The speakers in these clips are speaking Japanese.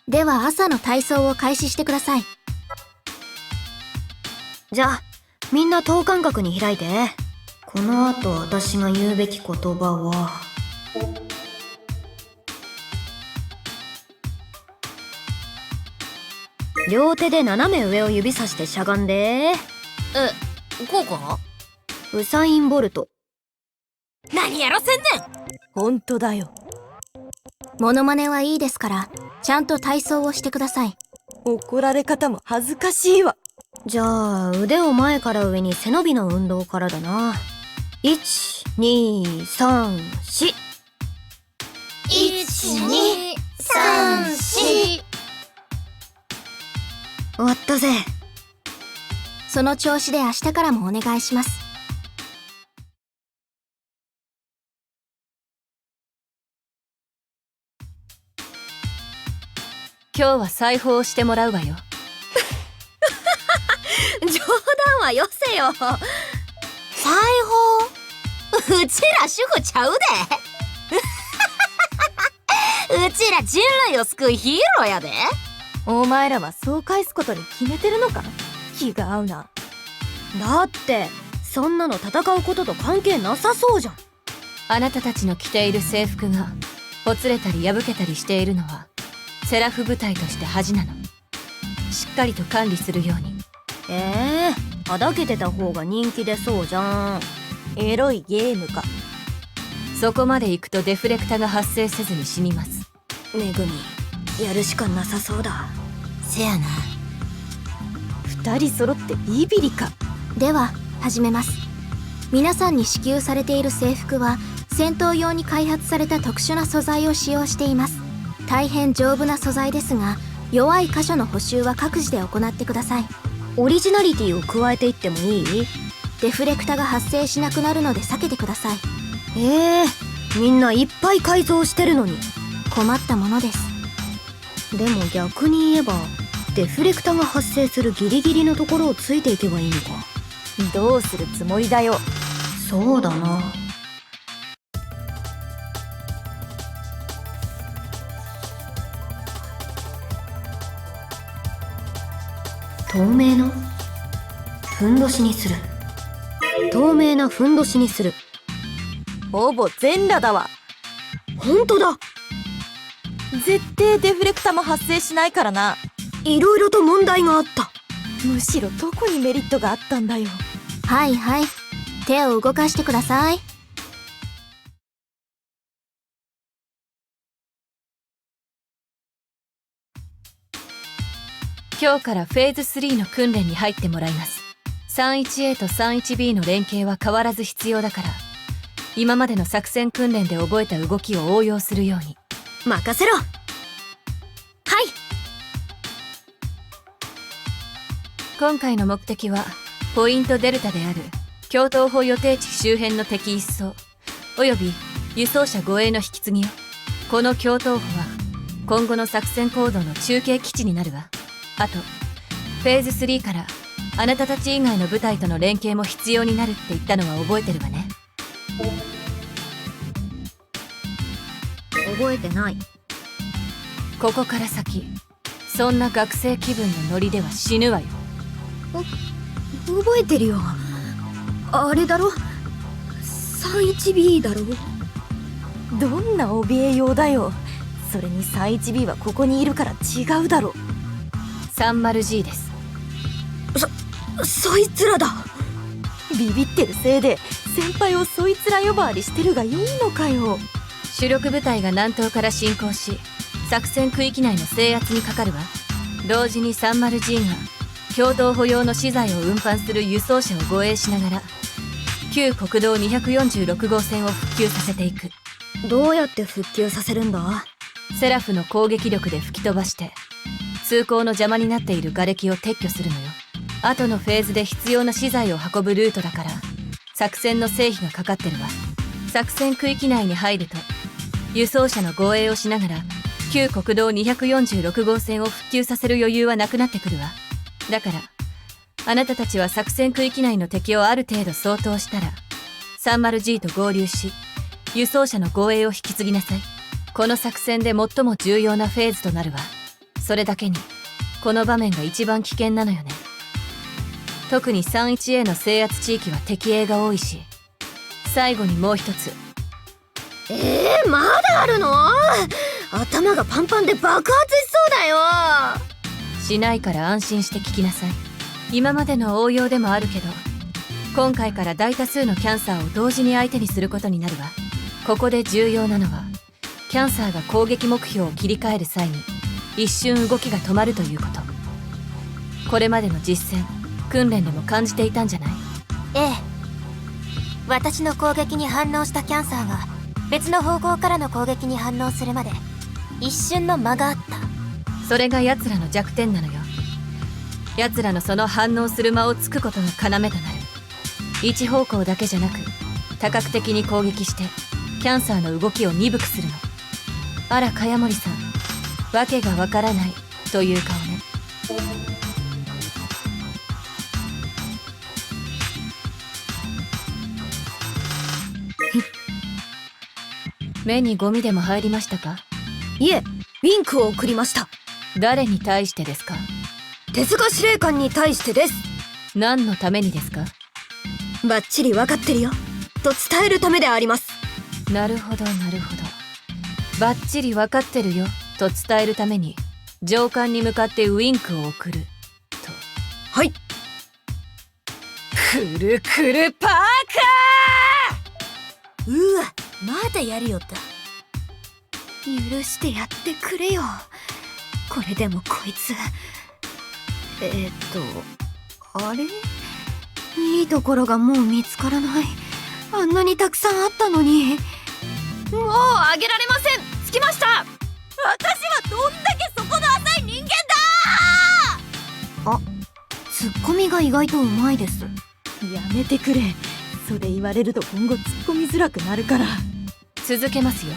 では朝の体操を開始してください。じゃあみんな等間隔に開いて。この後私が言うべき言葉は、両手で斜め上を指さしてしゃがんで。こうか？ウサイン・ボルト。何やらせんねん。ほんとだよ。モノマネはいいですから、ちゃんと体操をしてください。怒られ方も恥ずかしいわ。じゃあ腕を前から上に背伸びの運動からだな。1,2,3,4。1,2,3,4。終わったぜ。その調子で明日からもお願いします。今日は裁縫をしてもらうわよ。冗談はよせよ。裁縫？うちら主婦ちゃうで。うちら人類を救うヒーローやで。お前らはそう返すことに決めてるのか？気が合うな。だってそんなの戦うことと関係なさそうじゃん。あなたたちの着ている制服がほつれたり破けたりしているのはセラフ部隊として恥なの。しっかりと管理するように。はだけてた方が人気出そうじゃん。エロいゲームか。そこまで行くとデフレクタが発生せずに死にます。めぐみ、やるしかなさそうだ。せやな。二人揃ってビビリか。では始めます。皆さんに支給されている制服は戦闘用に開発された特殊な素材を使用しています。大変丈夫な素材ですが、弱い箇所の補修は各自で行ってください。オリジナリティを加えていってもいい？デフレクタが発生しなくなるので避けてください。みんないっぱい改造してるのに。困ったものです。でも逆に言えばデフレクタが発生するギリギリのところをついていけばいいのか。どうするつもりだよ。そうだな。透明なふんどしにする。透明なふんどしにする。ほぼ全裸だわ。ほんとだ。絶対デフレクタも発生しないからな。いろいろと問題があった。むしろどこにメリットがあったんだよ。はいはい、手を動かしてください。今日からフェーズ3の訓練に入ってもらいます。31A と 31B の連携は変わらず必要だから、今までの作戦訓練で覚えた動きを応用するように。任せろ。はい。今回の目的はポイントデルタである共闘砲予定地周辺の敵一掃および輸送車護衛の引き継ぎよ。この共闘砲は今後の作戦行動の中継基地になるわ。あとフェーズ3からあなたたち以外の部隊との連携も必要になるって言ったのは覚えてるわね。覚えてない。ここから先そんな学生気分のノリでは死ぬわよ。覚えてるよ。あれだろ、 31B だろ。どんな怯えようだよ。それに 31B はここにいるから違うだろ。 30G です。そいつらだ。ビビってるせいで先輩をそいつら呼ばわりしてるがいいのかよ。主力部隊が南東から進行し作戦区域内の制圧にかかるわ。同時に 30G が共同歩用の資材を運搬する輸送車を護衛しながら旧国道246号線を復旧させていく。どうやって復旧させるんだ？セラフの攻撃力で吹き飛ばして通行の邪魔になっている瓦礫を撤去するのよ。後のフェーズで必要な資材を運ぶルートだから作戦の成否がかかってるわ。作戦区域内に入ると輸送車の護衛をしながら旧国道246号線を復旧させる余裕はなくなってくるわ。だからあなたたちは作戦区域内の敵をある程度掃討したら 30G と合流し輸送車の護衛を引き継ぎなさい。この作戦で最も重要なフェーズとなるわ。それだけにこの場面が一番危険なのよね。特に 31A の制圧地域は敵影が多いし、最後にもう一つ。まだあるの？頭がパンパンで爆発しそうだよ。しないから安心して聞きなさい。今までの応用でもあるけど、今回から大多数のキャンサーを同時に相手にすることになるわ。ここで重要なのは、キャンサーが攻撃目標を切り替える際に一瞬動きが止まるということ。これまでの実践訓練でも感じていたんじゃない？ええ。私の攻撃に反応したキャンサーが別の方向からの攻撃に反応するまで一瞬の間があった。それが奴らの弱点なのよ。奴らのその反応する間をつくことが要となる。一方向だけじゃなく多角的に攻撃してキャンサーの動きを鈍くするの。あら茅森さん、わけがわからないという顔ね。目にゴミでも入りましたか？いえ、ウィンクを送りました。誰に対してですか？手塚司令官に対してです。何のためにですか？バッチリ分かってるよと伝えるためであります。なるほどなるほど。バッチリ分かってるよと伝えるために上官に向かってウインクを送ると。はい。くるくるパーカー。うわ、まだやりよった。許してやってくれよ。これでもこいつあれ、いいところがもう見つからない。あんなにたくさんあったのに。もうあげられません。着きました。私はどんだけそこの浅い人間だ。あ、ツッコミが意外とうまいです。やめてくれ。それ言われると今後突っ込みづらくなるから。続けますよ。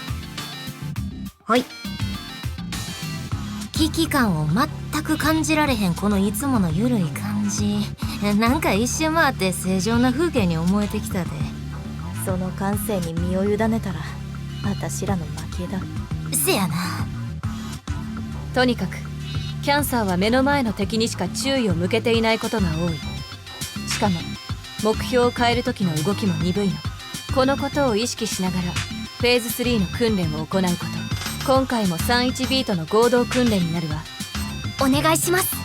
はい。危機感を全く感じられへんこのいつものゆるい感じ。なんか一周回って正常な風景に思えてきたで。その感性に身を委ねたら私らの負けだ。せやな。とにかくキャンサーは目の前の敵にしか注意を向けていないことが多い。しかも目標を変える時の動きも鈍いの。このことを意識しながらフェーズ3の訓練を行うこと。今回も 31B との合同訓練になるわ。お願いします。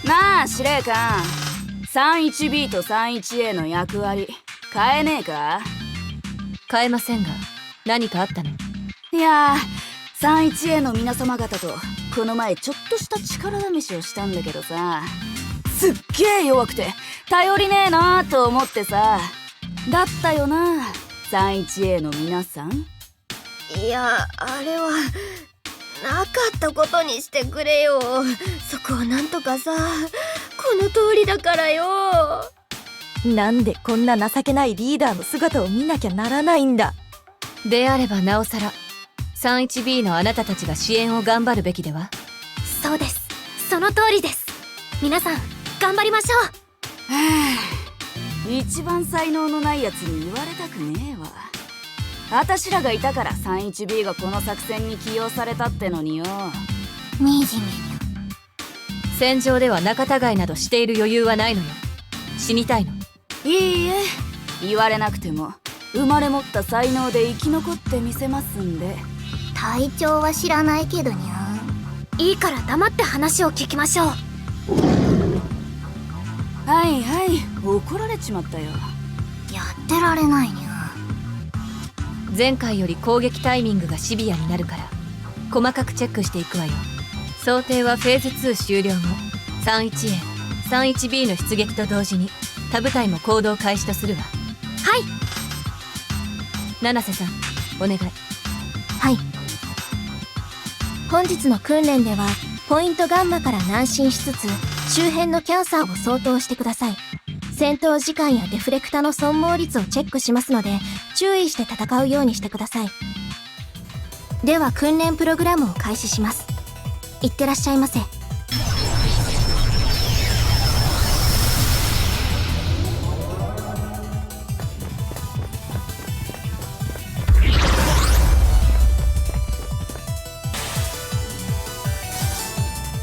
なあ司令官、 31B と 31A の役割変えねえか？変えませんが、何かあったの？いやー、 31A の皆様方とこの前ちょっとした力試しをしたんだけどさ、すっげえ弱くて頼りねえなーと思ってさ。だったよな 31A の皆さん。いや、あれはなかったことにしてくれよ。そこはなんとかさ。この通りだからよ。なんでこんな情けないリーダーの姿を見なきゃならないんだ。であればなおさら 31B のあなたたちが支援を頑張るべきでは？そうです。その通りです。皆さん頑張りましょう。はあ、一番才能のないやつに言われたくねえわ。私らがいたから 31B がこの作戦に起用されたってのによ。惨めに。戦場では仲違いなどしている余裕はないのよ。死にたいの？いいえ、言われなくても生まれ持った才能で生き残ってみせますんで。体調は知らないけどにゃ。いいから黙って話を聞きましょう。はいはい、怒られちまったよ。やってられないにゃ。前回より攻撃タイミングがシビアになるから細かくチェックしていくわよ。想定はフェーズ2終了後 31A、31B の出撃と同時に他部隊も行動開始とするわ。はい。七瀬さん、お願い。はい。本日の訓練ではポイントガンマから南進しつつ周辺のキャンサーを相当してください。戦闘時間やデフレクタの損耗率をチェックしますので注意して戦うようにしてください。では訓練プログラムを開始します。いってらっしゃいませ。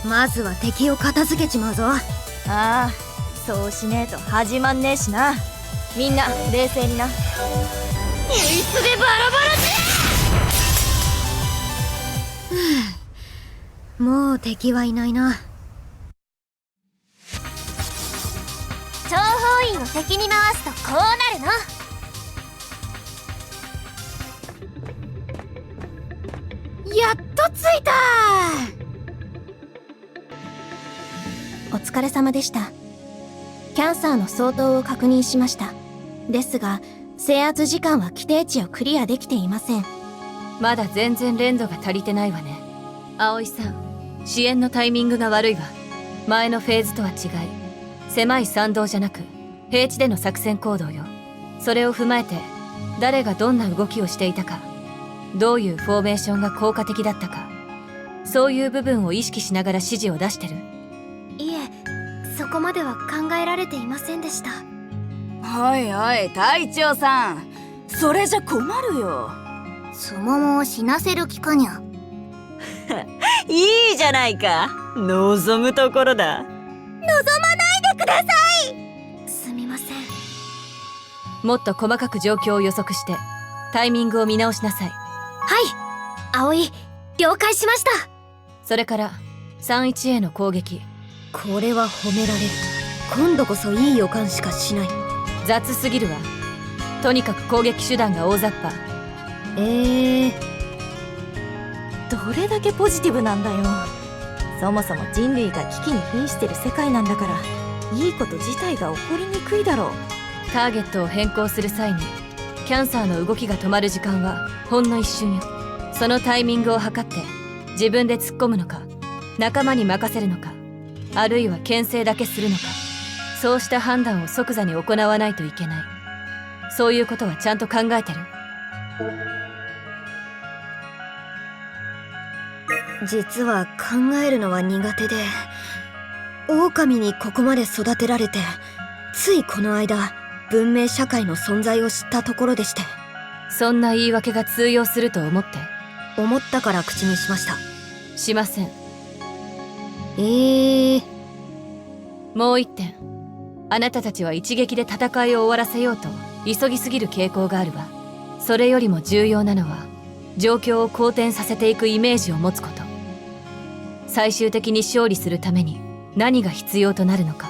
まずは敵を片付けちまうぞ。ああ、そうしねえと始まんねえしな。みんな冷静にな。こいつでバラバラもう敵はいないな。諜報員を敵に回すとこうなるの。やっと着いた。お疲れ様でした。キャンサーの相当を確認しました。ですが制圧時間は規定値をクリアできていません。まだ全然連度が足りてないわね。葵さん、支援のタイミングが悪いわ。前のフェーズとは違い、狭い山道じゃなく平地での作戦行動よ。それを踏まえて誰がどんな動きをしていたか、どういうフォーメーションが効果的だったか、そういう部分を意識しながら指示を出してる。いえ、そこまでは考えられていませんでした。おいおい隊長さん、それじゃ困るよ。すももを死なせる気かにゃ。いいじゃないか、望むところだ。すみません。もっと細かく状況を予測してタイミングを見直しなさい。はい、葵、了解しました。それから31への攻撃。これは褒められる。今度こそいい予感しかしない。雑すぎるわ。とにかく攻撃手段が大雑把。どれだけポジティブなんだよ。そもそも人類が危機に瀕してる世界なんだから、いいこと自体が起こりにくいだろう。ターゲットを変更する際にキャンサーの動きが止まる時間はほんの一瞬よ。そのタイミングを測って自分で突っ込むのか、仲間に任せるのか、あるいは牽制だけするのか、そうした判断を即座に行わないといけない。そういうことはちゃんと考えてる？実は考えるのは苦手で、狼にここまで育てられて、ついこの間文明社会の存在を知ったところでして。そんな言い訳が通用すると思ったから口にしました。しません。もう一点、あなたたちは一撃で戦いを終わらせようと急ぎすぎる傾向があるわ。それよりも重要なのは状況を好転させていくイメージを持つこと。最終的に勝利するために何が必要となるのか、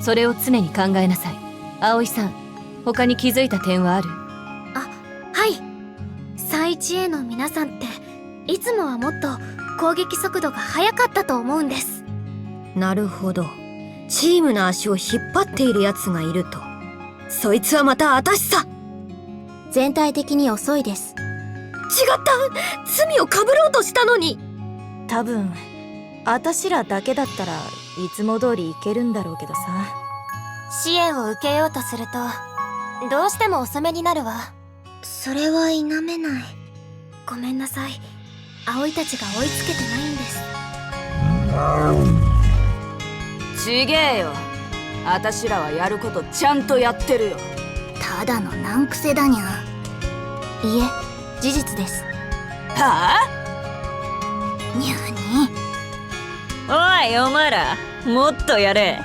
それを常に考えなさい。葵さん、他に気づいた点はある？はい。31A の皆さんっていつもはもっと攻撃速度が速かったと思うんです。なるほど。チームの足を引っ張っているやつがいると。そいつはまた私さ。全体的に遅いです。違った、罪をかぶろうとしたのに。多分あたしらだけだったらいつも通りいけるんだろうけどさ。支援を受けようとするとどうしても遅めになるわ。それは否めない。ごめんなさい。葵たちが追いつけてないんです。ちげえよ、あたしらはやることちゃんとやってるよ。ただの難癖だにゃ。いえ、事実です。はあ？にゃに。おいお前ら、もっとやれ。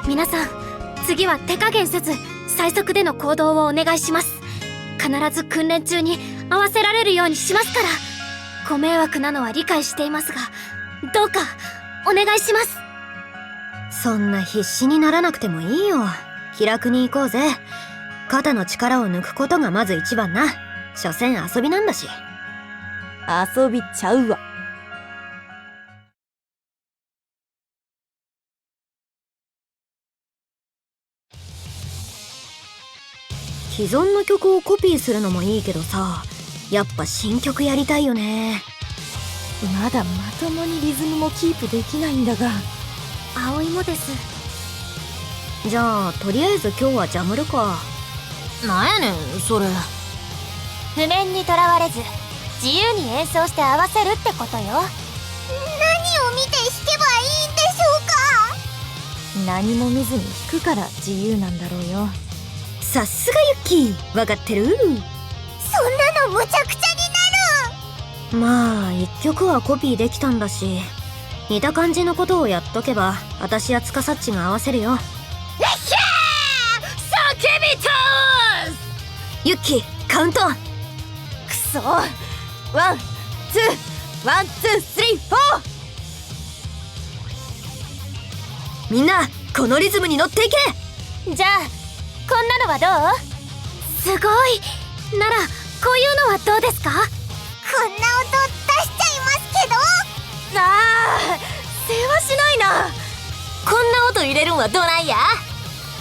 皆さん、次は手加減せず最速での行動をお願いします。必ず訓練中に合わせられるようにしますから。ご迷惑なのは理解していますが、どうかお願いします。そんな必死にならなくてもいいよ。気楽に行こうぜ。肩の力を抜くことがまず一番な。所詮遊びなんだし。遊びちゃうわ。既存の曲をコピーするのもいいけどさ、やっぱ新曲やりたいよね。まだまともにリズムもキープできないんだが。葵もです。じゃあとりあえず今日はジャムるか。なんやねんそれ。譜面にとらわれず自由に演奏して合わせるってことよ。何を見て弾けばいいんでしょうか。何も見ずに弾くから自由なんだろうよ。さすがユッキー、わかってる。そんなのむちゃくちゃになる。まあ一曲はコピーできたんだし、似た感じのことをやっとけば私や司っちが合わせるよ。ユッキーカウント。くそ、ワン、ツー、ワン、ツー、スリー、フォー。みんなこのリズムに乗っていけ。じゃあこんなのはどう？すごい。ならこういうのはどうですか？こんな音出しちゃいますけど。あー、世話しないな。こんな音入れるんはどないや？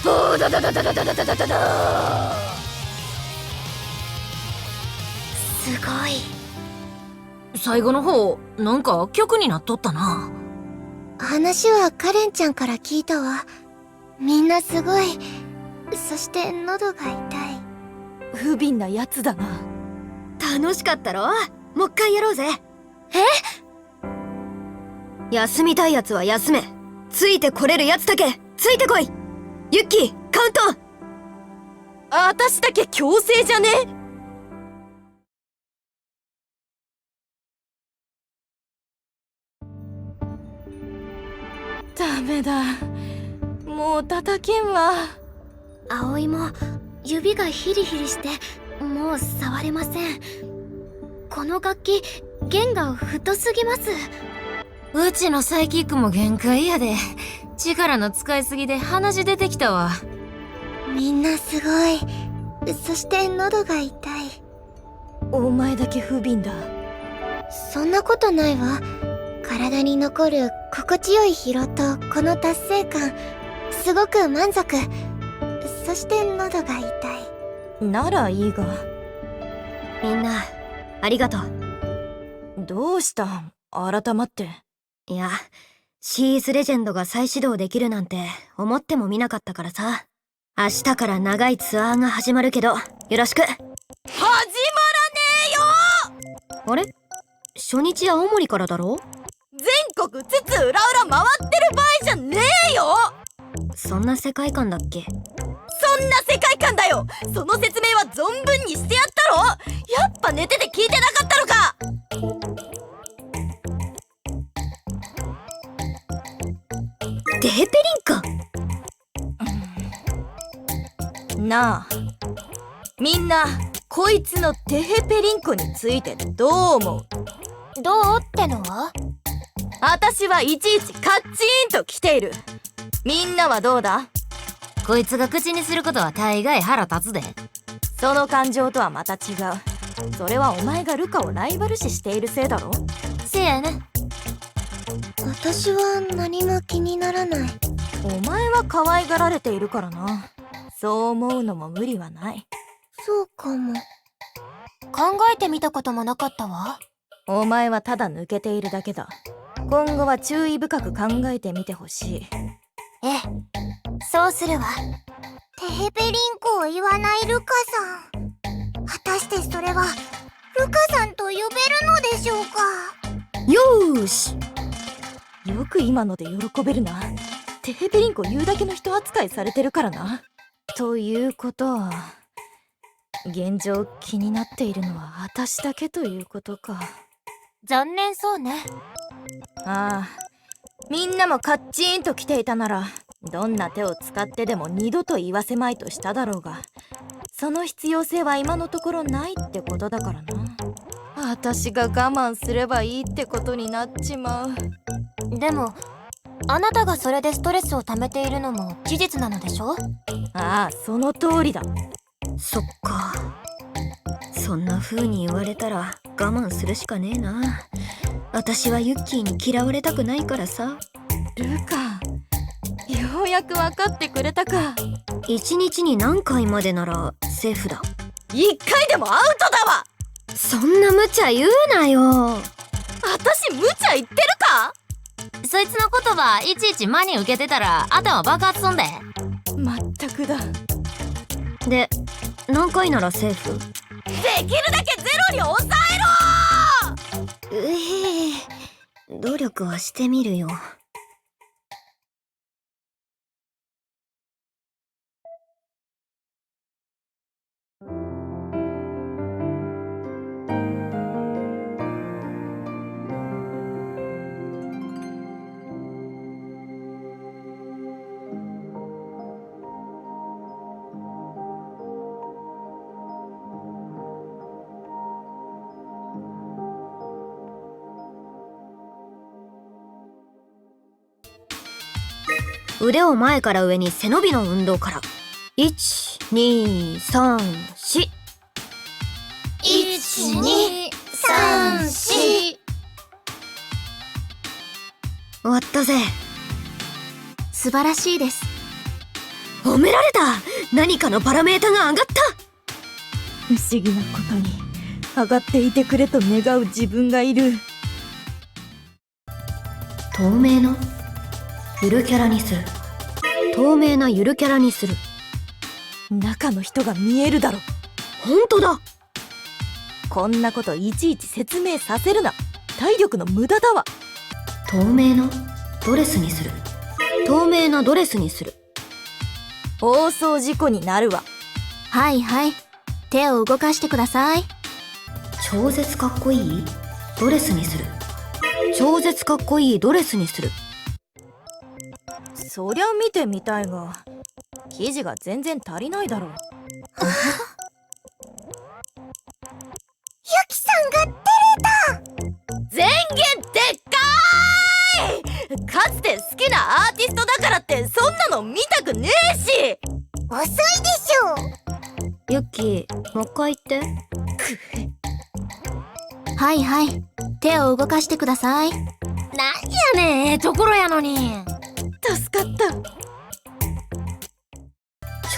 ボーダダダダダダダダダダ。すごい。最後の方なんか曲になっとったな。話はカレンちゃんから聞いたわ。みんなすごい。そして喉が痛い。不憫なやつだな。楽しかったろ？もう一回やろうぜ。休みたいやつは休め。ついてこれるやつだけついてこい。ユッキーカウント。私だけ強制じゃね？ダメだ、もう叩けんわ。葵も指がヒリヒリしてもう触れません。この楽器弦が太すぎます。うちのサイキックも限界やで。力の使いすぎで鼻血出てきたわ。みんなすごい。そして喉が痛い。お前だけ不憫だ。そんなことないわ。体に残る心地よい疲労とこの達成感、すごく満足。そして喉が痛い。ならいいが。みんなありがとう。どうしたん改まって。いや、シーズレジェンドが再始動できるなんて思ってもみなかったからさ。明日から長いツアーが始まるけどよろしく。始まらねえよ。あれ、初日青森からだろ？全国津々浦々回ってる場合じゃねえよ。そんな世界観だっけ？そんな世界観だよ。その説明は存分にしてやったろ。やっぱ寝てて聞いてなかったのか。デヘペリンコ。なあ、みんなこいつのテヘペリンコについてどう思う？どうってのは？私はいちいちカッチーンと来ている。みんなはどうだ？こいつが口にすることは大概腹立つで。その感情とはまた違う。それはお前がルカをライバル視しているせいだろ。せやな。私は何も気にならない。お前は可愛がられているからな。そう思うのも無理はない。そうかも。考えてみたこともなかったわ。お前はただ抜けているだけだ。今後は注意深く考えてみてほしい。ええ、そうするわ。テヘペリンコを言わないルカさん。果たしてそれはルカさんと呼べるのでしょうか？よーし。よく今ので喜べるな。テヘペリンコ言うだけの人扱いされてるからな。ということは、現状気になっているのは私だけということか。残念そうね。ああ、みんなもカッチーンと来ていたなら、どんな手を使ってでも二度と言わせまいとしただろうが、その必要性は今のところないってことだからな。私が我慢すればいいってことになっちまう。でもあなたがそれでストレスを溜めているのも事実なのでしょ？ああ、その通りだ。そっか。そんな風に言われたら我慢するしかねえな。私はユッキーに嫌われたくないからさ。ルカ、ようやく分かってくれたか。1日に何回までならセーフだ。1回でもアウトだわ。そんな無茶言うなよ。私無茶言ってるか？そいつの言葉いちいち真に受けてたら頭爆発すんで。まったくだ。で、何回ならセーフ？できるだけゼロに抑努力はしてみるよ。腕を前から上に背伸びの運動から。1,2,3,4。1,2,3,4。終わったぜ。素晴らしいです。褒められた。何かのパラメータが上がった。不思議なことに上がっていてくれと願う自分がいる。透明のゆるキャラにする。透明なゆるキャラにする。中の人が見えるだろ。ほんとだ。こんなこといちいち説明させるな。体力の無駄だわ。透明のドレスにする。透明なドレスにする。放送事故になるわ。はいはい。手を動かしてください。超絶かっこいいドレスにする。超絶かっこいいドレスにする。そりゃ見てみたいが、生地が全然足りないだろう。ユキさんが前言でっかーい。かつて好きなアーティストだからってそんなの見たくねえし。遅いでしょ。ユッキー、もう一回言って。はいはい。手を動かしてください。なんやねん、ええところやのに。助かった。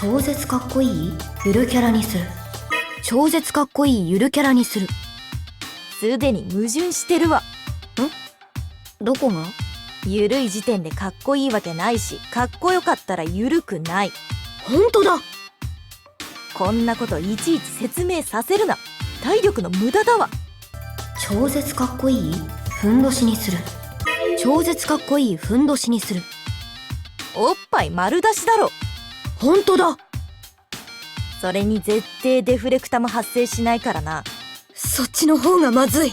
超絶かっこいいゆるキャラにする。超絶かっこいいゆるキャラにする。すでに矛盾してるわ。どこが？ゆるい時点でかっこいいわけないし、かっこよかったらゆるくない。ほんとだ。こんなこといちいち説明させるな。体力の無駄だわ。超絶かっこいいふんどしにする。超絶かっこいいふんどしにする。おっぱい丸出しだろ。ほんとだ。それに絶対デフレクタも発生しないからな。そっちの方がまずい。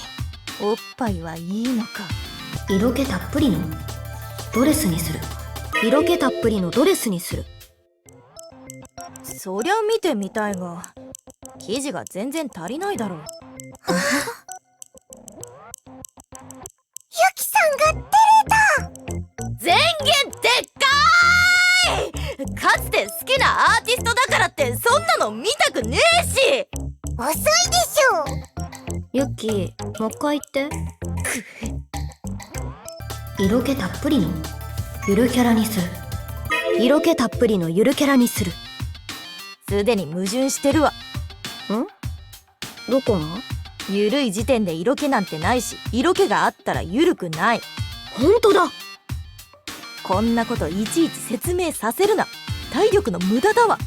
おっぱいはいいのか。色気たっぷりのドレスにする。色気たっぷりのドレスにする。そりゃ見てみたいが、生地が全然足りないだろう。ユキさんが前言でっかーい。かつて好きなアーティストだからってそんなの見たくねえし。遅いでしょ。ユッキー、もう一回言って。色気たっぷりのゆるキャラにする。色気たっぷりのゆるキャラにする。すでに矛盾してるわ。どこが？ゆるい時点で色気なんてないし、色気があったらゆるくない。ほんとだ。こんなこといちいち説明させるな。体力の無駄だわ。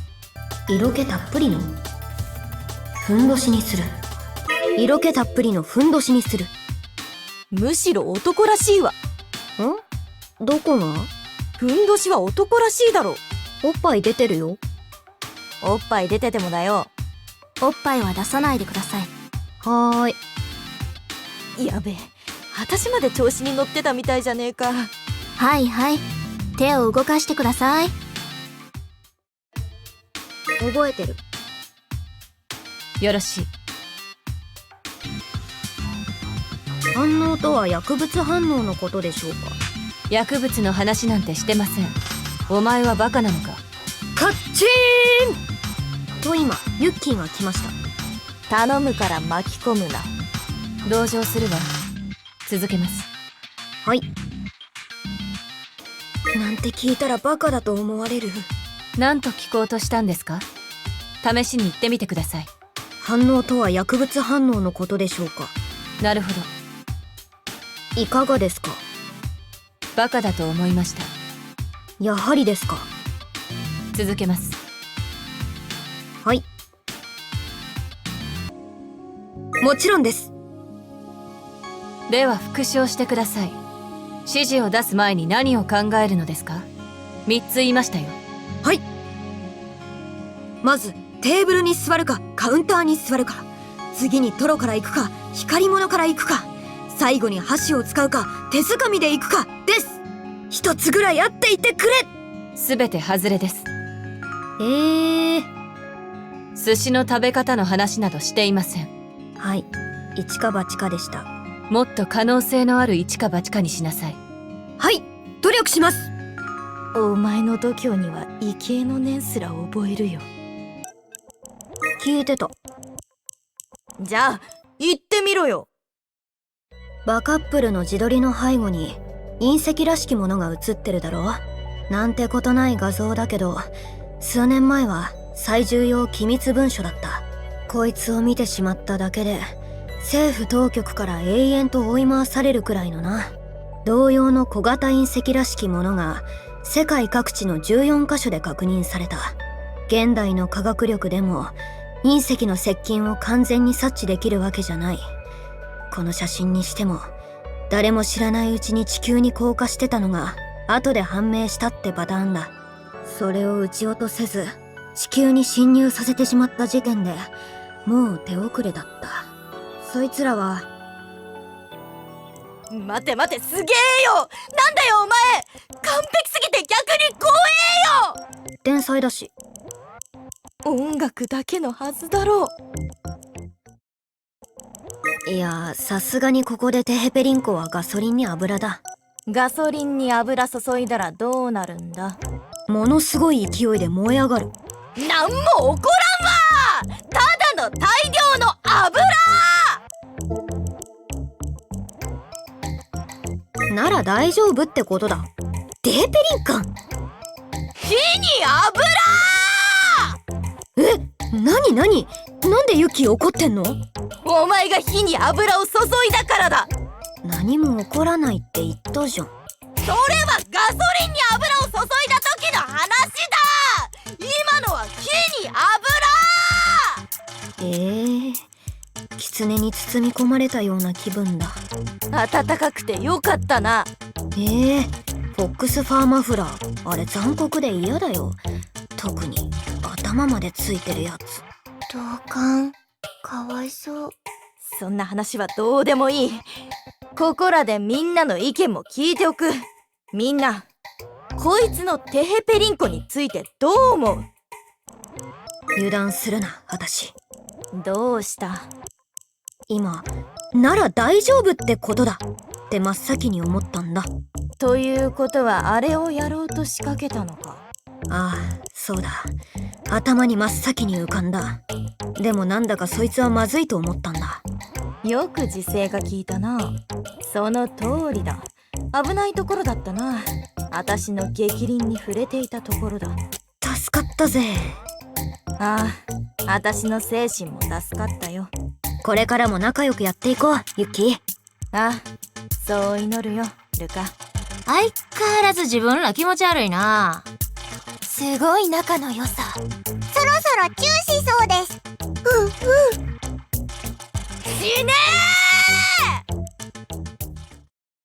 色気たっぷりのふんどしにする。色気たっぷりのふんどしにする。むしろ男らしいわ。どこが？ふんどしは男らしいだろ。おっぱい出てるよ。おっぱい出ててもだよ。おっぱいは出さないでください。はーい。やべえ、私まで調子に乗ってたみたいじゃねえか。はいはい。手を動かしてください。覚えてる。よろしい。反応とは薬物反応のことでしょうか？薬物の話なんてしてません。お前はバカなのか？カッチーンと今ユッキーが来ました。頼むから巻き込むな。同情するわ。続けます。はい。なんて聞いたらバカだと思われる。何と聞こうとしたんですか？試しに言ってみてください。反応とは薬物反応のことでしょうか？なるほど。いかがですか？バカだと思いました。やはりですか。続けます。はい。もちろんです。では復唱してください。指示を出す前に何を考えるのですか？3つ言いましたよ。はい。まずテーブルに座るかカウンターに座るか、次にトロから行くか光り物から行くか、最後に箸を使うか手づかみで行くかです。一つぐらいあっていてくれ。すべて外れです。寿寿司の食べ方の話などしていません。はい、一か八かでした。もっと可能性のある一か八かにしなさい。はい、努力します。お前の度胸には畏敬の念すら覚えるよ。聞いてた。じゃあ言ってみろよ。バカップルの自撮りの背後に隕石らしきものが写ってるだろ。なんてことない画像だけど、数年前は最重要機密文書だった。こいつを見てしまっただけで政府当局から永遠と追い回されるくらいのな。同様の小型隕石らしきものが世界各地の14カ所で確認された。現代の科学力でも隕石の接近を完全に察知できるわけじゃない。この写真にしても誰も知らないうちに地球に降下してたのが後で判明したってパターンだ。それを撃ち落とせず地球に侵入させてしまった時点でもう手遅れだった。そいつらは待て待て、すげえよ。なんだよお前、完璧すぎて逆に怖えよ。天才だし。音楽だけのはずだろう。いや、さすがにここでテヘペリンコはガソリンに油だ。ガソリンに油注いだらどうなるんだ。ものすごい勢いで燃え上がる。なんも起こらんわ。ただの大量の油。なら大丈夫ってことだ。テヘペリンカン。火に油。何なんでユキ怒ってんの？お前が火に油を注いだからだ。何も起こらないって言ったじゃん。それはガソリンに油を注いだ時の話だ。今のは火に油。狐に包み込まれたような気分だ。暖かくてよかったな。フォックスファーマフラー、あれ残酷で嫌だよ。特に頭までついてるやつ。同感。かわいそう。そんな話はどうでもいい。ここらでみんなの意見も聞いておく。みんな、こいつのテヘペリンコについてどう思う？油断するな、私。どうした？今、なら大丈夫ってことだって真っ先に思ったんだ。ということはあれをやろうと仕掛けたのか。ああ、そうだ。頭に真っ先に浮かんだ。でもなんだかそいつはまずいと思ったんだ。よく自制が効いたな。その通りだ。危ないところだったな。私の逆鱗に触れていたところだ。助かったぜ。ああ、私の精神も助かったよ。これからも仲良くやっていこう、ユキ。あ、そう祈るよ、ルカ。相変わらず自分ら気持ち悪いな。すごい仲の良さ。そろそろチューしそうです。死ねー。